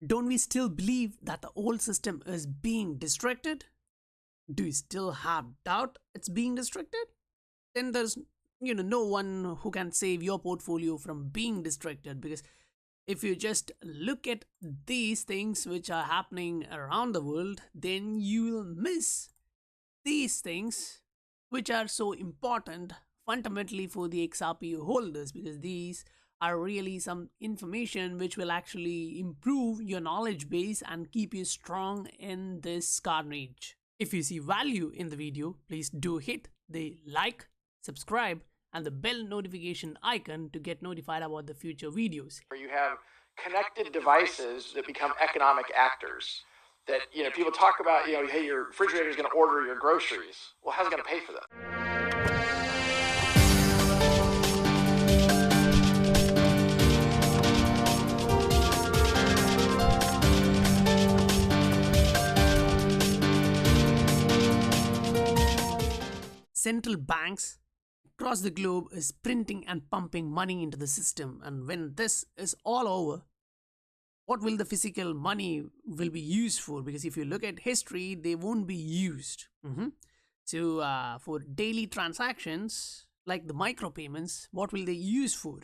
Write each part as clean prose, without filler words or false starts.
Don't we still believe that the old system is being destructed? Do you still have doubt it's being destructed? Then there's no one who can save your portfolio from being distracted, because if you just look at these things which are happening around the world, then you will miss these things which are so important fundamentally for the XRP holders, because these are really some information which will actually improve your knowledge base and keep you strong in this carnage. If you see value in the video, please do hit the like, subscribe, and the bell notification icon to get notified about the future videos. Where you have connected devices that become economic actors. That, people talk about, hey, your refrigerator is going to order your groceries. Well, how's it going to pay for them? Central banks across the globe is printing and pumping money into the system, and when this is all over, what will the physical money will be used for? Because if you look at history, they won't be used. So for daily transactions like the micropayments, what will they use for?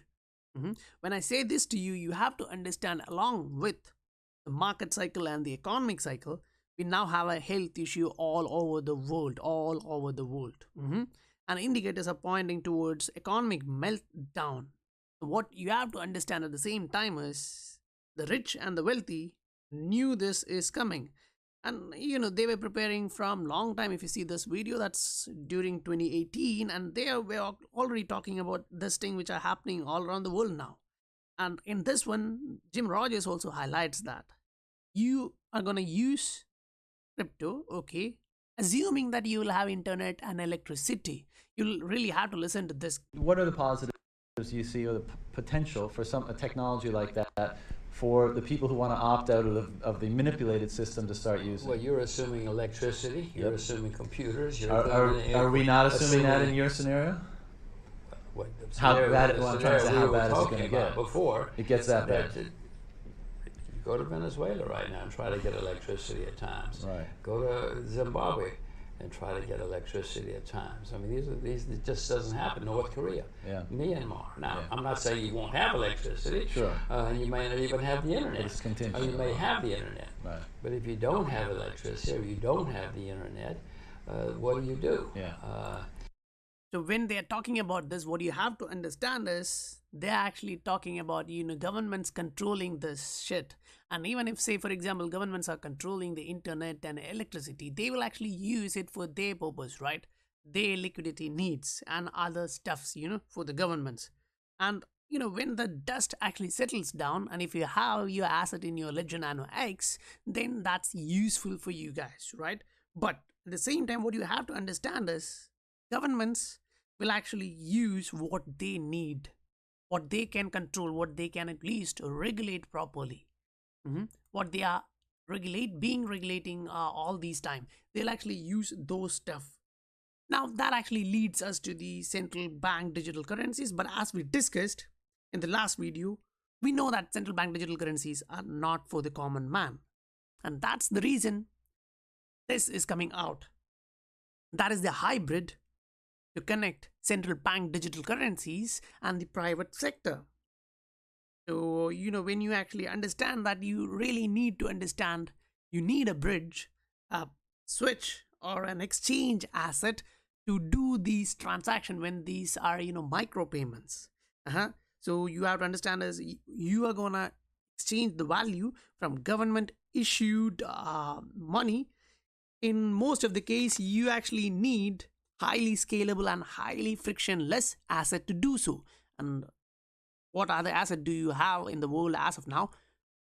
When I say this to you, you have to understand, along with the market cycle and the economic cycle, we now have a health issue all over the world. And indicators are pointing towards economic meltdown. What you have to understand at the same time is the rich and the wealthy knew this is coming, and they were preparing from long time. If you see this video, that's during 2018, and they were already talking about this thing which are happening all around the world now. And in this one, Jim Rogers also highlights that you are going to use crypto, okay, assuming that you will have internet and electricity. You'll really have to listen to this. What are the positives you see, or the potential for a technology like that for the people who want to opt out of the manipulated system to start using? Well, you're assuming electricity, you're assuming computers. Are we not assuming that in your scenario? How bad is it going to get? Before it gets that bad. You go to Venezuela right now and try to get electricity at times. Right. Go to Zimbabwe and try to get electricity at times. I mean, these it just doesn't happen. North Korea, Myanmar. Now, I'm not saying you won't have electricity. Sure. And you may not even have the internet. It's contingent. Or you may have the internet. Right. But if you don't have electricity or you don't have the internet, what do? Yeah. So when they're talking about this, what you have to understand is they're actually talking about, governments controlling this shit. And even if, say, for example, governments are controlling the internet and electricity, they will actually use it for their purpose, right? Their liquidity needs and other stuffs, for the governments. And, when the dust actually settles down, and if you have your asset in your Ledger Nano X, then that's useful for you guys, right? But at the same time, what you have to understand is governments will actually use what they need, what they can control, what they can at least regulate properly. What they are regulating all these time, they'll actually use those stuff. Now that actually leads us to the central bank digital currencies. But as we discussed in the last video, we know that central bank digital currencies are not for the common man, and that's the reason this is coming out. That is the hybrid to connect central bank digital currencies and the private sector. So, when you actually understand that, you really need to understand you need a bridge, a switch, or an exchange asset to do these transactions when these are, micropayments. So you have to understand is you are going to exchange the value from government issued money. In most of the case, you actually need highly scalable and highly frictionless asset to do so. And what other asset do you have in the world as of now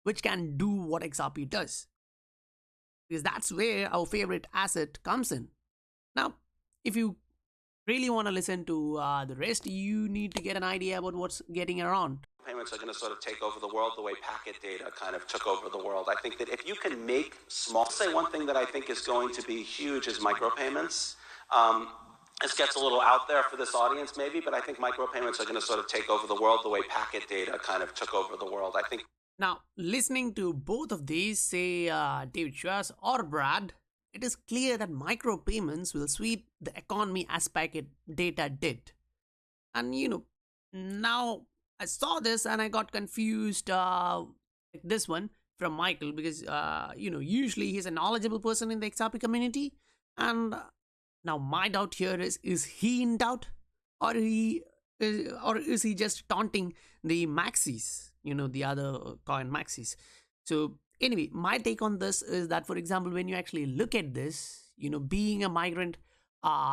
which can do what XRP does? Because that's where our favorite asset comes in. Now, if you really want to listen to the rest, you need to get an idea about what's getting around. Payments are going to sort of take over the world the way packet data kind of took over the world. I think that if you can make small, say one thing that I think is going to be huge is micropayments. This gets a little out there for this audience maybe, but I think micropayments are going to sort of take over the world the way packet data kind of took over the world. I think Now, listening to both of these, say David Schwartz or Brad, it is clear that micropayments will sweep the economy as packet data did. And now I saw this and I got confused, like this one from Michael, because usually he's a knowledgeable person in the XRP community. And now my doubt here is he in doubt, or is he just taunting the maxis, the other coin maxis? So anyway, my take on this is that, for example, when you actually look at this, being a migrant,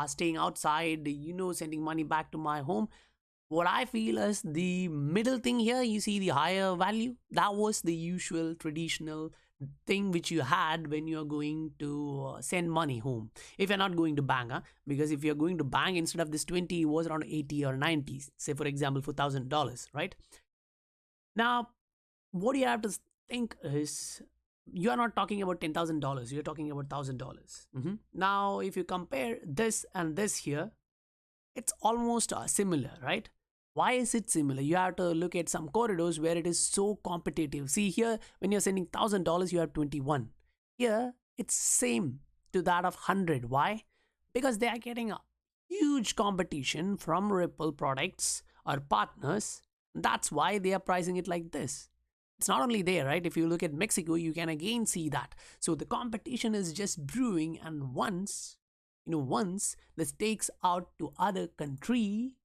staying outside, sending money back to my home, what I feel is the middle thing here, you see the higher value, that was the usual traditional thing which you had when you're going to send money home. If you're not going to bank, because if you're going to bank, instead of this 20, it was around 80 or 90, say for example for $1,000, right? Now, what you have to think is, you are not talking about $10,000, you're talking about $1,000. Now, if you compare this and this here, it's almost similar, right? Why is it similar? You have to look at some corridors where it is so competitive. See here, when you're sending $1,000, you have 21. Here, it's same to that of 100. Why? Because they are getting a huge competition from Ripple products or partners. That's why they are pricing it like this. It's not only there, right? If you look at Mexico, you can again see that. So the competition is just brewing, and once this takes out to other country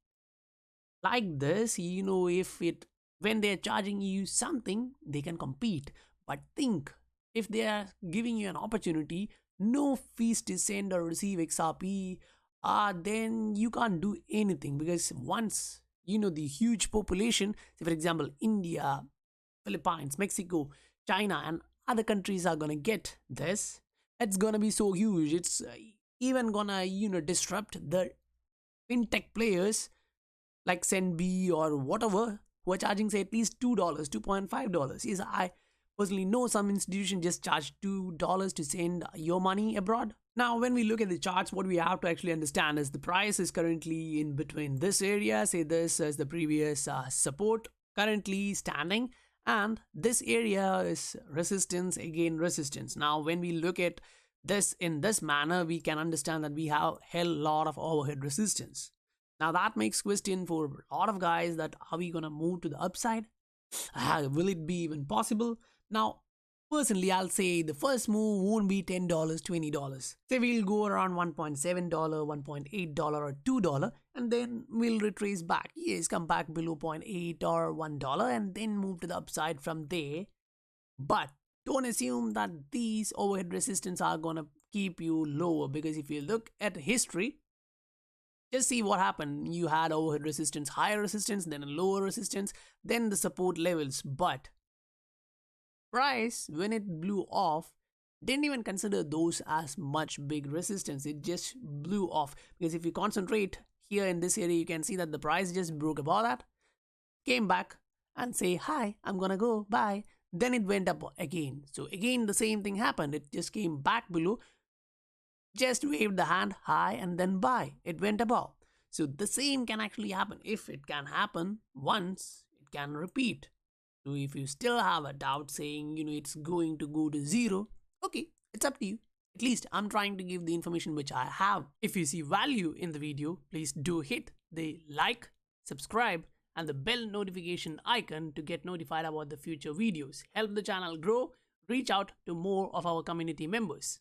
like this, when they're charging you something, they can compete. But think, if they are giving you an opportunity, no fees to send or receive XRP, then you can't do anything, because once the huge population, say for example India, Philippines, Mexico, China and other countries are gonna get this, it's gonna be so huge. It's even gonna disrupt the fintech players like SendB or whatever, who are charging say at least $2, $2.5. Yes, I personally know some institutions just charge $2 to send your money abroad. Now, when we look at the charts, what we have to actually understand is the price is currently in between this area, say this is the previous support currently standing, and this area is resistance, again resistance. Now, when we look at this in this manner, we can understand that we have a lot of overhead resistance. Now that makes question for a lot of guys, that are we gonna move to the upside? Will it be even possible? Now, personally, I'll say the first move won't be $10, $20. Say we'll go around $1.7, $1.8 or $2, and then we'll retrace back. Yes, come back below $0.8 or $1 and then move to the upside from there. But don't assume that these overhead resistance are gonna keep you lower, because if you look at history, just see what happened. You had overhead resistance, higher resistance, then a lower resistance, then the support levels. But price, when it blew off, didn't even consider those as much big resistance. It just blew off. Because if you concentrate here in this area, you can see that the price just broke above that, came back and say, hi, I'm gonna go, bye. Then it went up again. So again, the same thing happened. It just came back below, just waved the hand, hi, and then bye. It went above. So the same can actually happen. If it can happen once, it can repeat. So if you still have a doubt saying, it's going to go to zero, okay, it's up to you. At least I'm trying to give the information which I have. If you see value in the video, please do hit the like, subscribe, and the bell notification icon to get notified about the future videos. Help the channel grow, reach out to more of our community members.